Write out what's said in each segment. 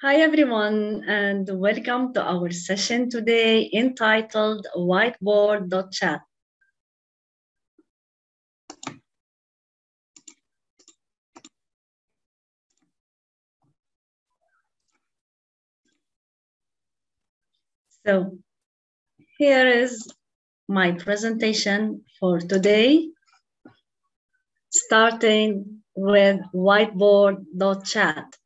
Hi everyone, and welcome to our session today entitled Whiteboard Chat. So here is my presentation for today, starting with Whiteboard.chat.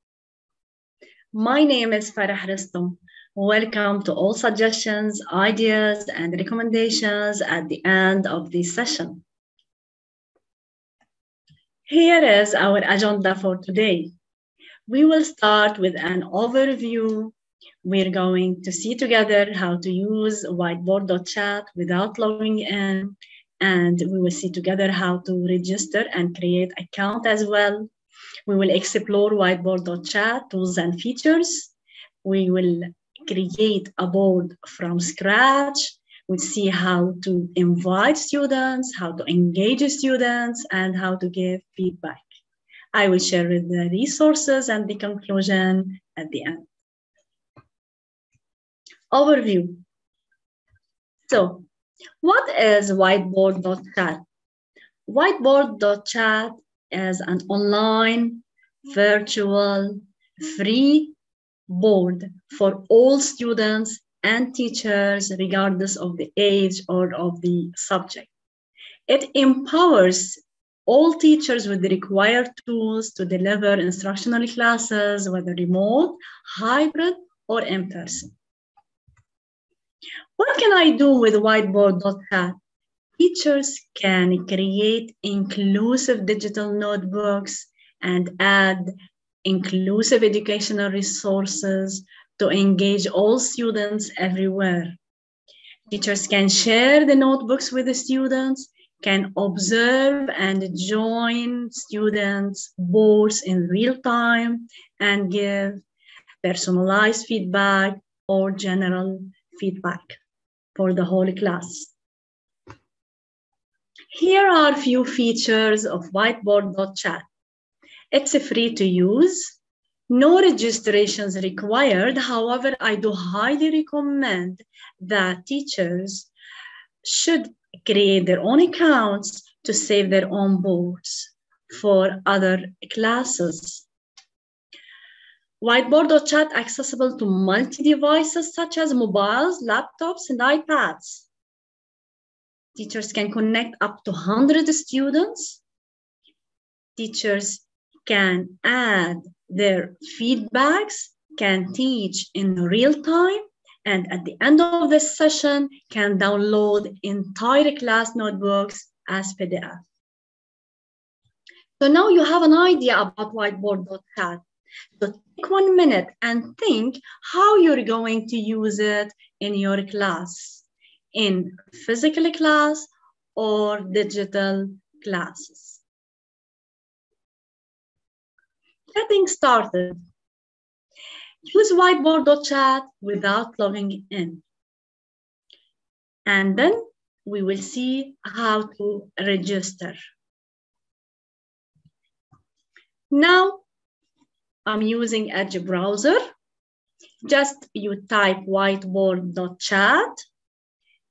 My name is Farah Ristom. Welcome to all suggestions, ideas, and recommendations at the end of this session. Here is our agenda for today. We will start with an overview. We're going to see together how to use Whiteboard.chat without logging in, and we will see together how to register and create an account as well. We will explore Whiteboard.chat tools and features. We will create a board from scratch. We'll see how to invite students, how to engage students, and how to give feedback. I will share the resources and the conclusion at the end. Overview. So, what is Whiteboard.chat? Whiteboard.chat is an online, virtual, free board for all students and teachers, regardless of the age or of the subject. It empowers all teachers with the required tools to deliver instructional classes, whether remote, hybrid, or in person. What can I do with Whiteboard.chat? Teachers can create inclusive digital notebooks and add inclusive educational resources to engage all students everywhere. Teachers can share the notebooks with the students, can observe and join students' boards in real time, and give personalized feedback or general feedback for the whole class. Here are a few features of Whiteboard.chat. It's free to use, no registrations required. However, I do highly recommend that teachers should create their own accounts to save their own boards for other classes. Whiteboard.chat accessible to multi-devices such as mobiles, laptops, and iPads. Teachers can connect up to 100 students. Teachers can add their feedbacks, can teach in real time, and at the end of this session can download entire class notebooks as PDF. So now you have an idea about Whiteboard.chat. So take 1 minute and think how you're going to use it in your class, in physical class or digital classes. Getting started. Use Whiteboard.chat without logging in. And then we will see how to register. Now, I'm using Edge browser. Just you type Whiteboard.chat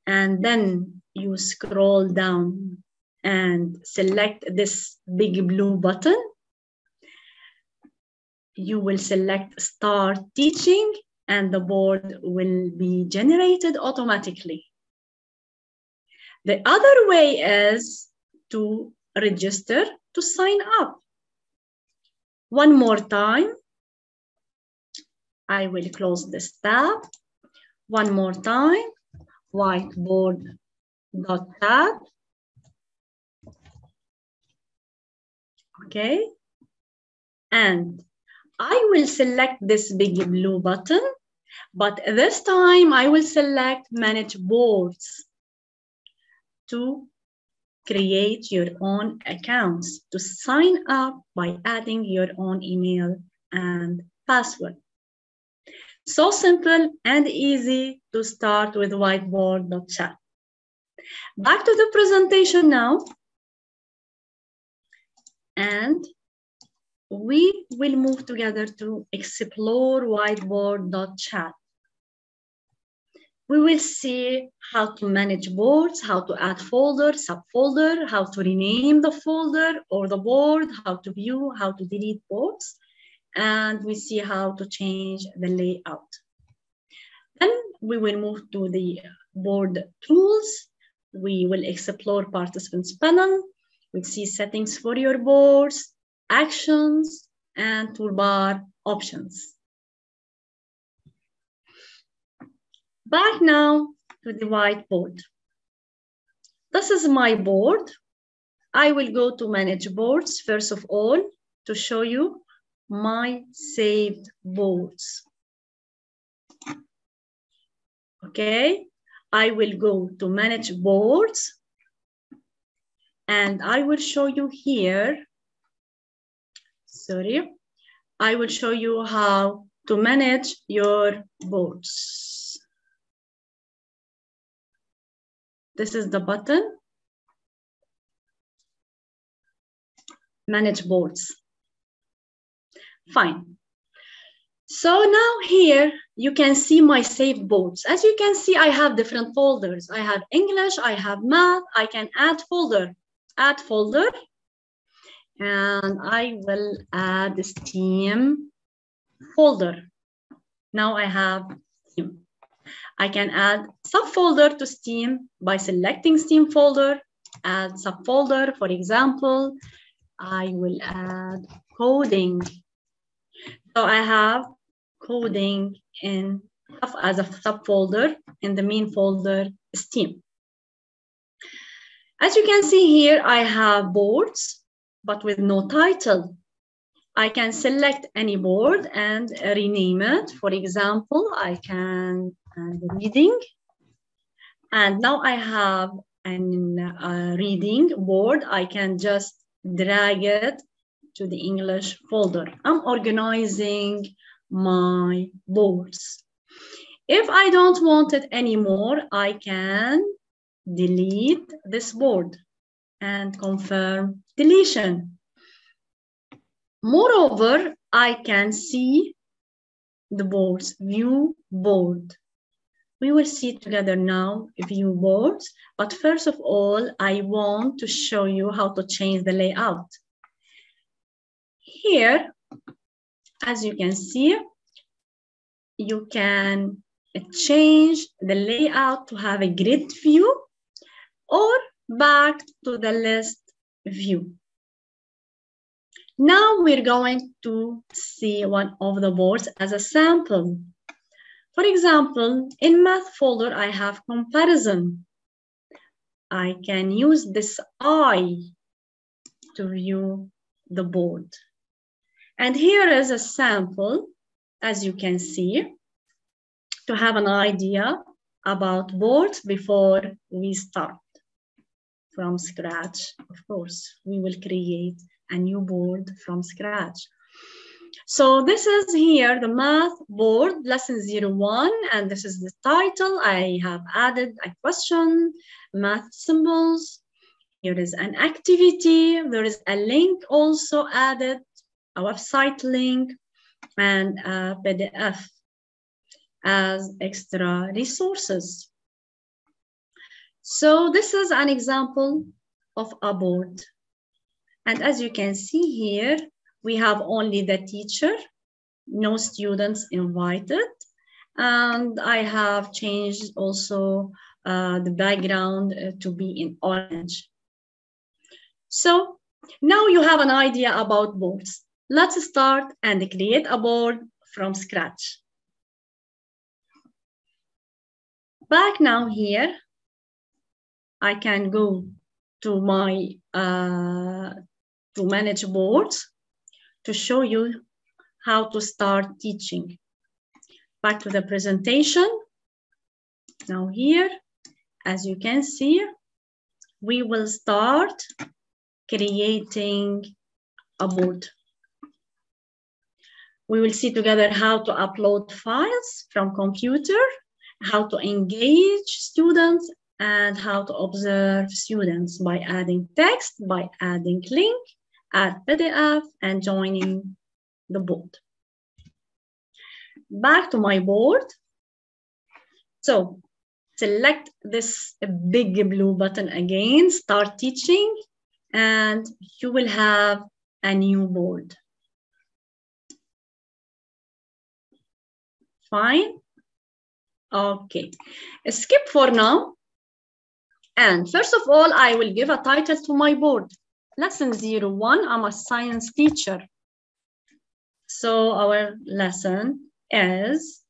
and then you scroll down and select this big blue button. You will select Start Teaching and the board will be generated automatically. The other way is to register to sign up. One more time. I will close this tab. One more time. Whiteboard.chat. Okay. And I will select this big blue button, but this time I will select Manage Boards to create your own accounts, to sign up by adding your own email and password. So simple and easy to start with Whiteboard.chat. Back to the presentation now. And we will move together to explore whiteboard.chat. We will see how to manage boards, how to add folder, subfolder, how to rename the folder or the board, how to view, how to delete boards, and we see how to change the layout. Then we will move to the board tools. We will explore participants panel. We'll see settings for your boards, actions, and toolbar options. Back now to the whiteboard. This is my board. I will go to manage boards first of all to show you my saved boards. Okay, I will go to manage boards and I will show you here, I will show you how to manage your boards. This is the button, manage boards. Fine. So now here you can see my saved boards. As you can see, I have different folders. I have English, I have math, I can add folder, and I will add the STEAM folder. Now I have STEAM. I can add subfolder to STEAM by selecting STEAM folder, add subfolder. For example, I will add coding. So I have coding as a subfolder in the main folder STEAM. As you can see here, I have boards, but with no title. I can select any board and rename it. For example, I can add reading. And now I have a reading board. I can just drag it to the English folder. I'm organizing my boards. If I don't want it anymore, I can delete this board and confirm deletion. Moreover, I can see the boards, view board. We will see together now view boards, but first of all, I want to show you how to change the layout. Here, as you can see, you can change the layout to have a grid view or back to the list view. Now we're going to see one of the boards as a sample. For example, in math folder, I have comparison. I can use this eye to view the board. And here is a sample, as you can see, to have an idea about boards before we start from scratch. Of course, we will create a new board from scratch. So this is here the math board, lesson 01, and this is the title. I have added a question, math symbols. Here is an activity. There is a link also added, a website link, and a PDF as extra resources. So this is an example of a board. And as you can see here, we have only the teacher, no students invited. And I have changed also the background to be in orange. So now you have an idea about boards. Let's start and create a board from scratch. Back now here, I can go to my to manage boards to show you how to start teaching. Back to the presentation. Now here, as you can see, we will start creating a board. We will see together how to upload files from computer, how to engage students, and how to observe students by adding text, by adding link, add PDF, and joining the board. Back to my board. So select this big blue button again, start teaching, and you will have a new board. Fine. Okay. Skip for now. And first of all, I will give a title to my board. Lesson 01, I'm a science teacher. So our lesson is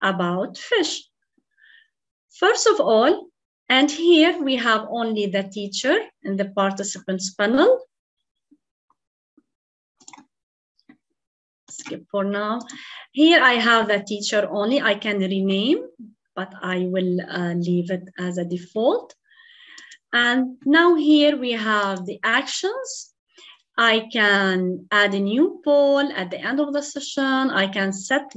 about fish. First of all, and here we have only the teacher in the participants panel. Skip for now. Here I have the teacher only. I can rename, but I will leave it as a default. And now here we have the actions. I can add a new poll at the end of the session. I can set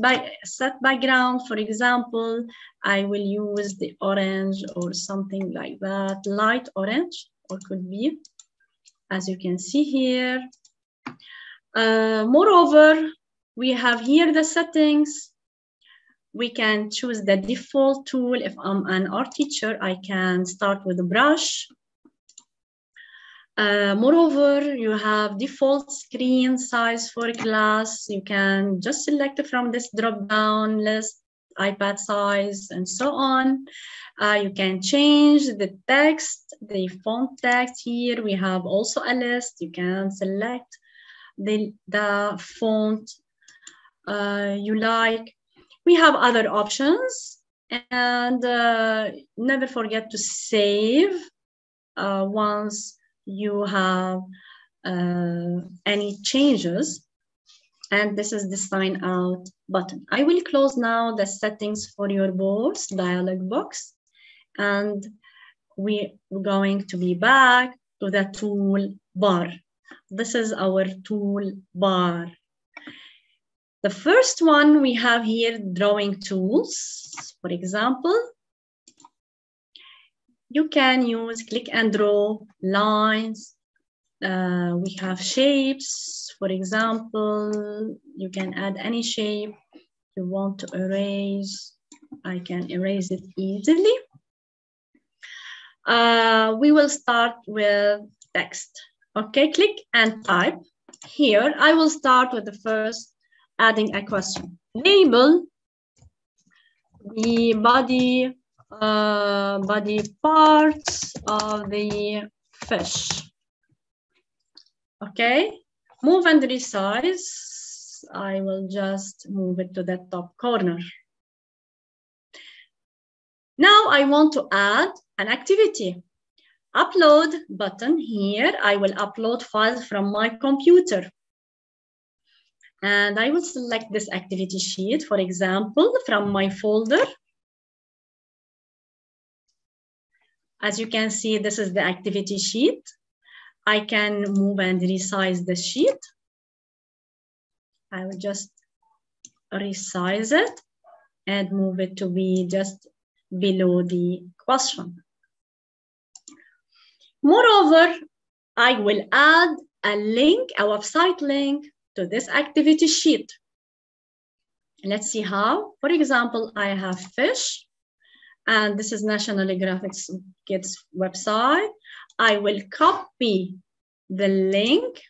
background. For example, I will use the orange or something like that, light orange, or could be, as you can see here. Moreover, we have here the settings. We can choose the default tool. If I'm an art teacher, I can start with a brush. Moreover, you have default screen size for class. You can just select from this drop-down list, iPad size, and so on. You can change the text, the font text here. We have also a list. You can select the font you like. We have other options, and never forget to save once you have any changes. And this is the sign out button. I will close now the settings for your boards dialog box, and we're going to be back to the tool bar. This is our tool bar. The first one we have here, drawing tools. For example, you can use click and draw lines. We have shapes. For example, you can add any shape you want to erase. I can erase it easily. We will start with text. Okay, click and type. Here, I will start with the first, adding a question. Label the body parts of the fish. Okay, move and resize. I will just move it to the top corner. Now I want to add an activity. Upload button here. I will upload files from my computer. And I will select this activity sheet, for example, from my folder. As you can see, this is the activity sheet. I can move and resize the sheet. I will just resize it and move it to be just below the question. Moreover, I will add a link, a website link to this activity sheet. Let's see how. For example, I have fish, and this is National Geographic Kids website. I will copy the link,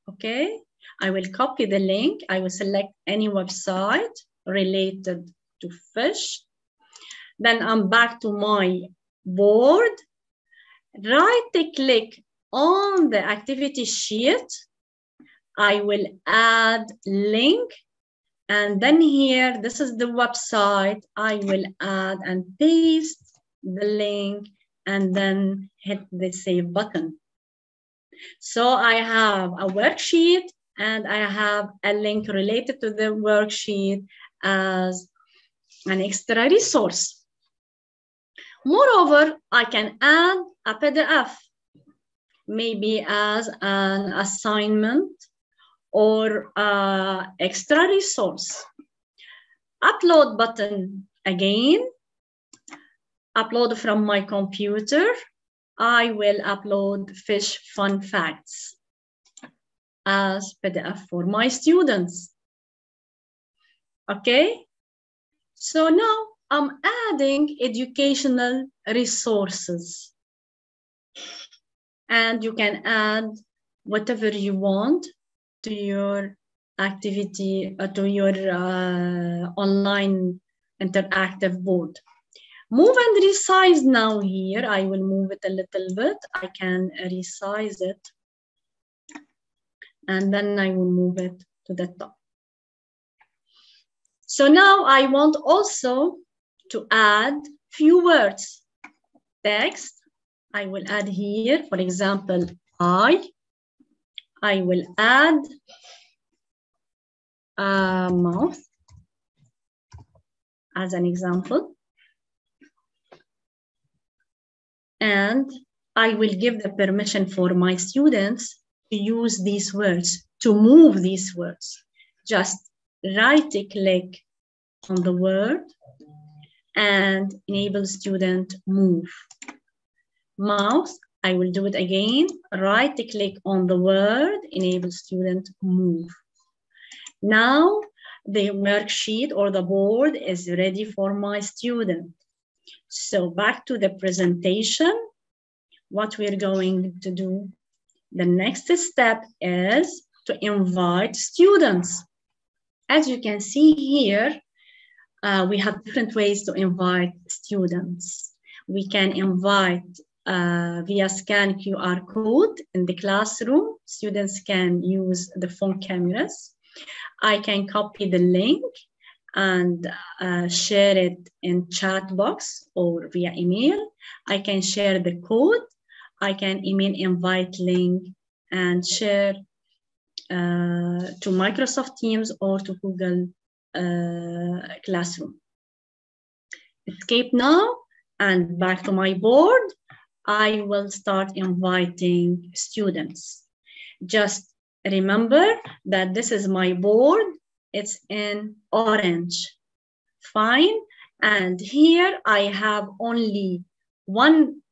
okay? I will copy the link. I will select any website related to fish. Then I'm back to my board. Right-click on the activity sheet. I will add link. And then here, this is the website. I will add and paste the link and then hit the save button. So I have a worksheet and I have a link related to the worksheet as an extra resource. Moreover, I can add a PDF, maybe as an assignment or extra resource. Upload button again. Upload from my computer. I will upload fish fun facts. as PDF for my students. Okay, so now I'm adding educational resources, and you can add whatever you want to your activity, to your online interactive board. Move and resize now here. I will move it a little bit. I can resize it. And then I will move it to the top. So now I want also to add few words. Text, I will add here, for example, I will add mouth as an example. And I will give the permission for my students to use these words, to move these words. Just right-click on the word and enable student move. Mouse, I will do it again. Right-click on the word, enable student move. Now the worksheet or the board is ready for my student. So back to the presentation, what we're going to do. The next step is to invite students. As you can see here, we have different ways to invite students. We can invite via scan QR code in the classroom. Students can use the phone cameras. I can copy the link and share it in chat box or via email. I can share the code. I can email invite link and share to Microsoft Teams or to Google Classroom. Escape now and back to my board. I will start inviting students. Just remember that this is my board. It's in orange. Fine. And here I have only one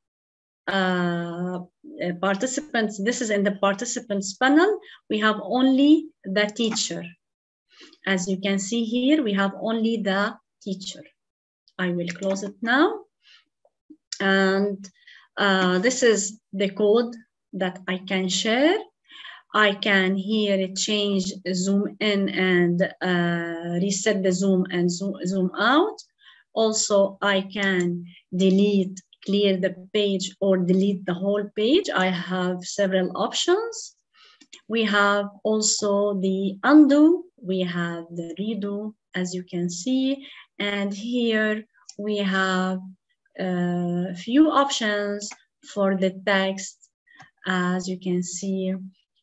participants. This is in the participants panel. We have only the teacher. As you can see here, we have only the teacher. I will close it now. And this is the code that I can share. I can here change zoom in and reset the zoom and zoom out. Also, I can delete, clear the page or delete the whole page. I have several options. We have also the undo, we have the redo, as you can see. And here we have a few options for the text. As you can see,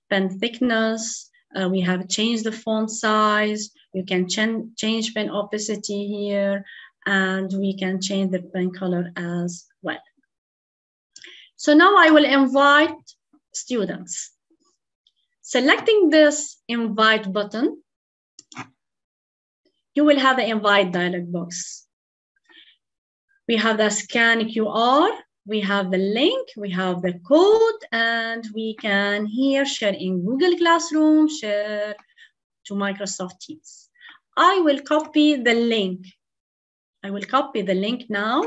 pen thickness, we have changed the font size. You can change pen opacity here, and we can change the pen color as well. So now I will invite students. Selecting this invite button, you will have the invite dialog box. We have the scan QR, we have the link, we have the code, and we can here share in Google Classroom, share to Microsoft Teams. I will copy the link. I will copy the link now.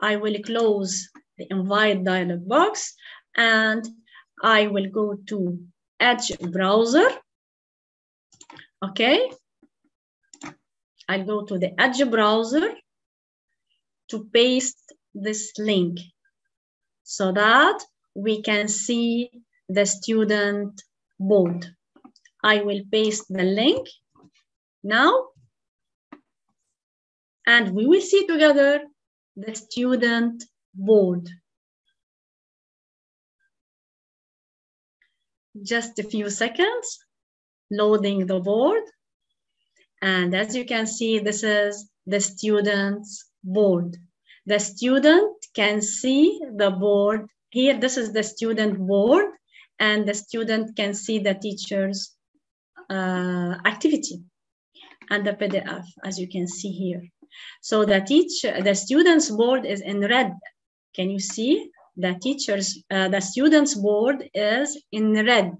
I will close the invite dialog box and I will go to Edge browser. Okay. I'll go to the Edge browser to paste this link so that we can see the student board. I will paste the link now and we will see together the student board. Just a few seconds, loading the board. And as you can see, this is the student's board. The student can see the board here. This is the student board, and the student can see the teacher's activity and the PDF, as you can see here. So the student's board is in red. Can you see the student's board is in red?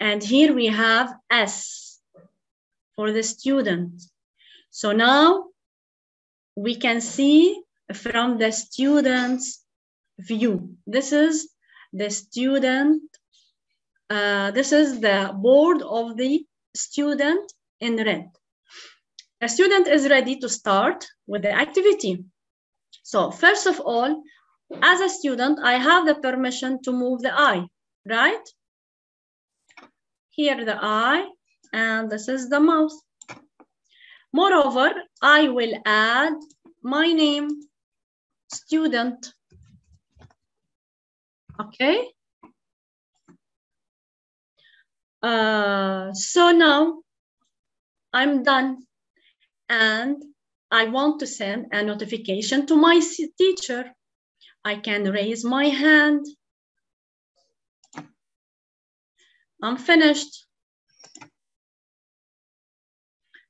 And here we have S for the student. So now we can see from the student's view. This is the student, this is the board of the student in red. The student is ready to start with the activity. So first of all, as a student, I have the permission to move the eye, right? Here the eye, and this is the mouth. Moreover, I will add my name, student. Okay. So now I'm done, and I want to send a notification to my teacher. I can raise my hand. I'm finished.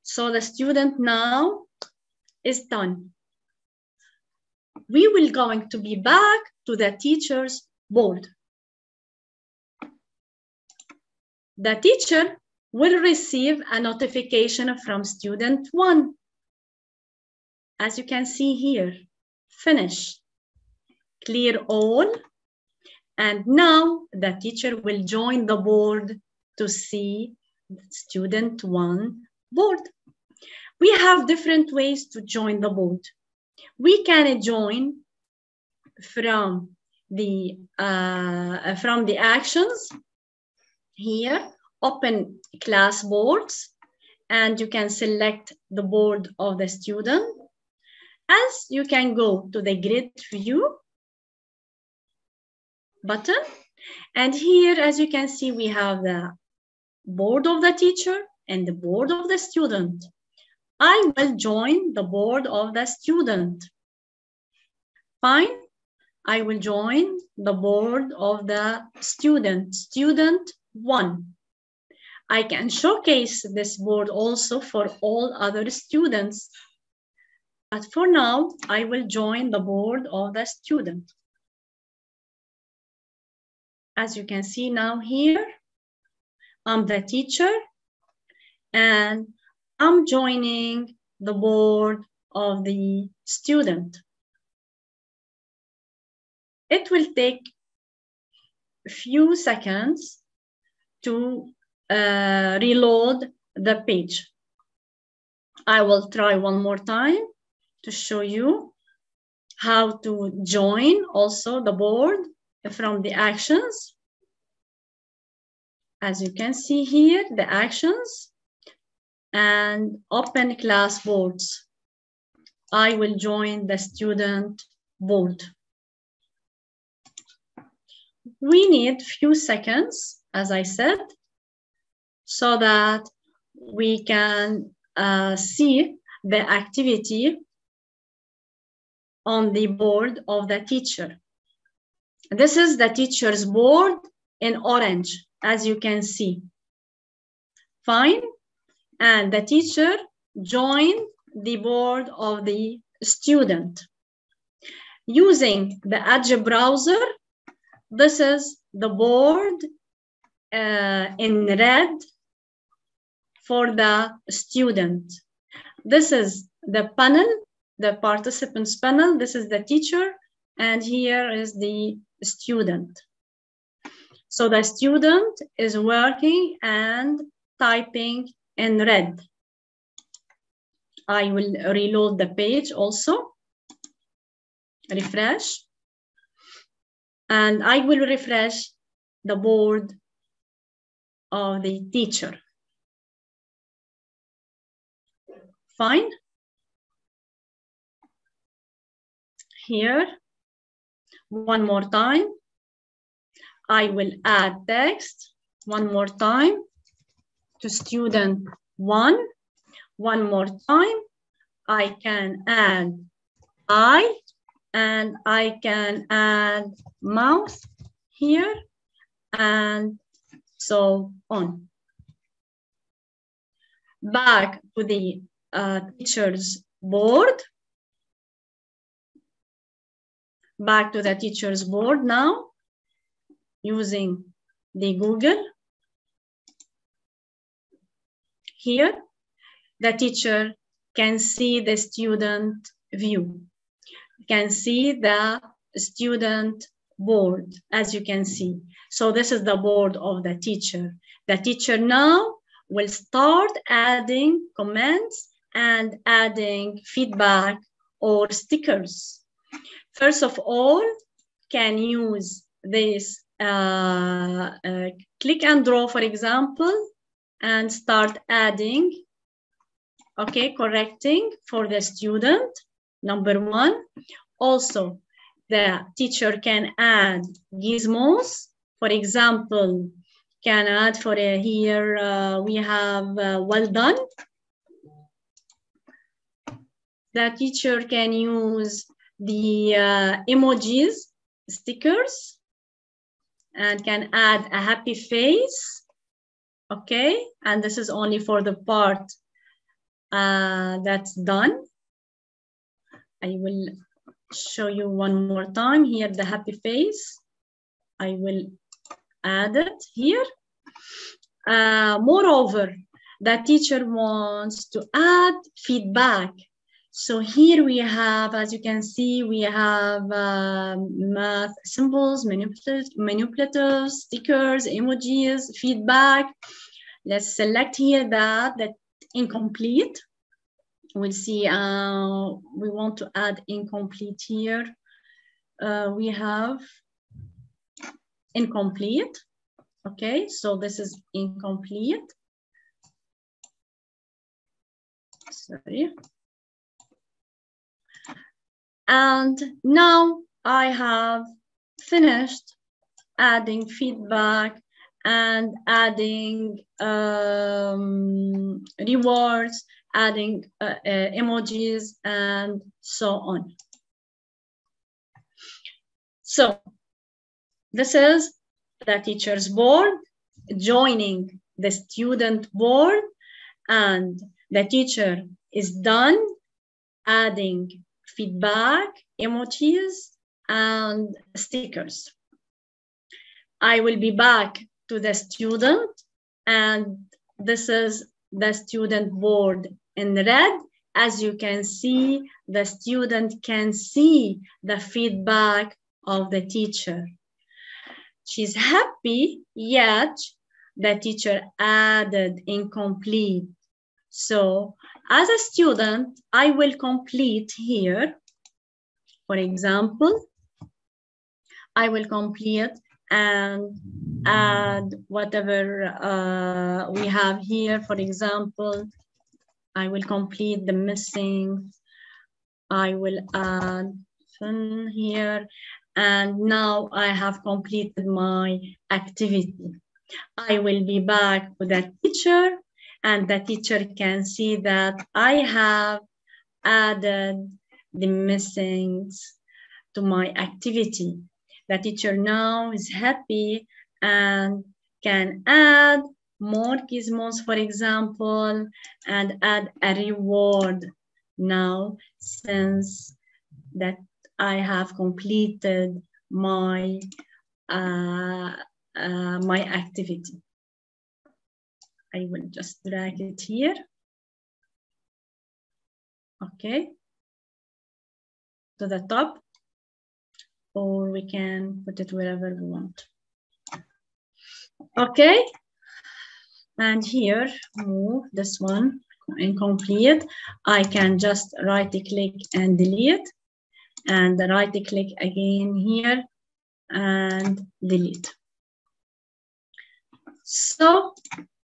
So the student now is done. We will going to be back to the teacher's board. The teacher will receive a notification from student 1. As you can see here, finish, clear all. And now the teacher will join the board to see student 1 board. We have different ways to join the board. We can join from the actions. Here, open class boards, and you can select the board of the student. As you can go to the grid view button, and here, as you can see, we have the board of the teacher and the board of the student. I will join the board of the student. Fine. I will join the board of the student, student 1. I can showcase this board also for all other students. But for now, I will join the board of the student. As you can see now here, I'm the teacher, and I'm joining the board of the student. It will take a few seconds to reload the page. I will try one more time to show you how to join also the board from the actions. As you can see here, the actions and open class boards. I will join the student board. We need few seconds, as I said, so that we can see the activity on the board of the teacher. This is the teacher's board in orange, as you can see. Fine. And the teacher joined the board of the student. Using the Edge browser, this is the board in red for the student. This is the panel, the participants panel. This is the teacher, and here is the student. So the student is working and typing in red. I will reload the page also, refresh, and I will refresh the board of the teacher. Fine. Here, one more time. I will add text one more time to student 1. One more time. I can add eye, and I can add mouth here, and so on. Back to the teacher's board. Back to the teacher's board now, using the Google. Here, the teacher can see the student view, can see the student board, as you can see. So this is the board of the teacher. The teacher now will start adding comments and adding feedback or stickers. First of all, can use this click and draw, for example, and start adding, okay, correcting for the student, number one. Also, the teacher can add gizmos. For example, can add for here, we have well done. The teacher can use the emojis, stickers, and can add a happy face. Okay, and this is only for the part that's done. I will show you one more time here, the happy face. I will add it here. Moreover, the teacher wants to add feedback. So here we have, as you can see, we have math symbols, manipulatives, stickers, emojis, feedback. Let's select here that incomplete. We'll see, we want to add incomplete here. We have incomplete. Okay, so this is incomplete. Sorry. And now I have finished adding feedback and adding rewards, adding emojis, and so on. So this is the teacher's board joining the student board, and the teacher is done adding feedback, emojis, and stickers. I will be back to the student, and this is the student board in red. As you can see, the student can see the feedback of the teacher. She's happy, yet the teacher added incomplete. So as a student, I will complete here. For example, I will complete and add whatever we have here. For example, I will complete the missing. I will add here. And now I have completed my activity. I will be back with the teacher, and the teacher can see that I have added the missings to my activity. The teacher now is happy and can add more gizmos, for example, and add a reward now, since that I have completed my my activity. I will just drag it here. Okay, to the top, or we can put it wherever we want. Okay, and here, move this one incomplete. I can just right-click and delete, and right-click again here and delete. So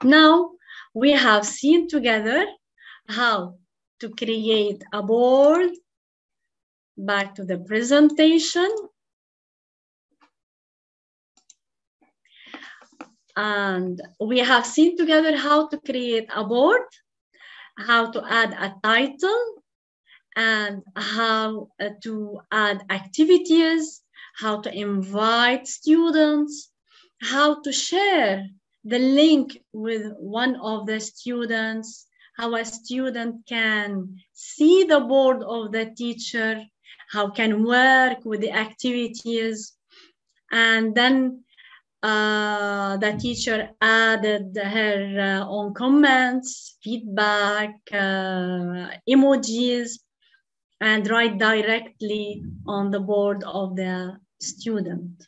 now we have seen together how to create a board. Back to the presentation. And we have seen together how to create a board, how to add a title, and how to add activities, how to invite students, how to share the link with one of the students, how a student can see the board of the teacher, how can work with the activities, and then The teacher added her own comments, feedback, emojis, and write directly on the board of the student.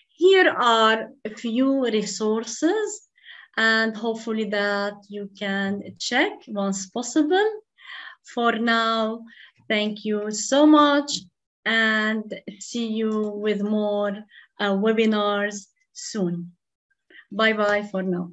Here are a few resources, and hopefully that you can check once possible. For now, thank you so much, and see you with more webinars soon. Bye-bye for now.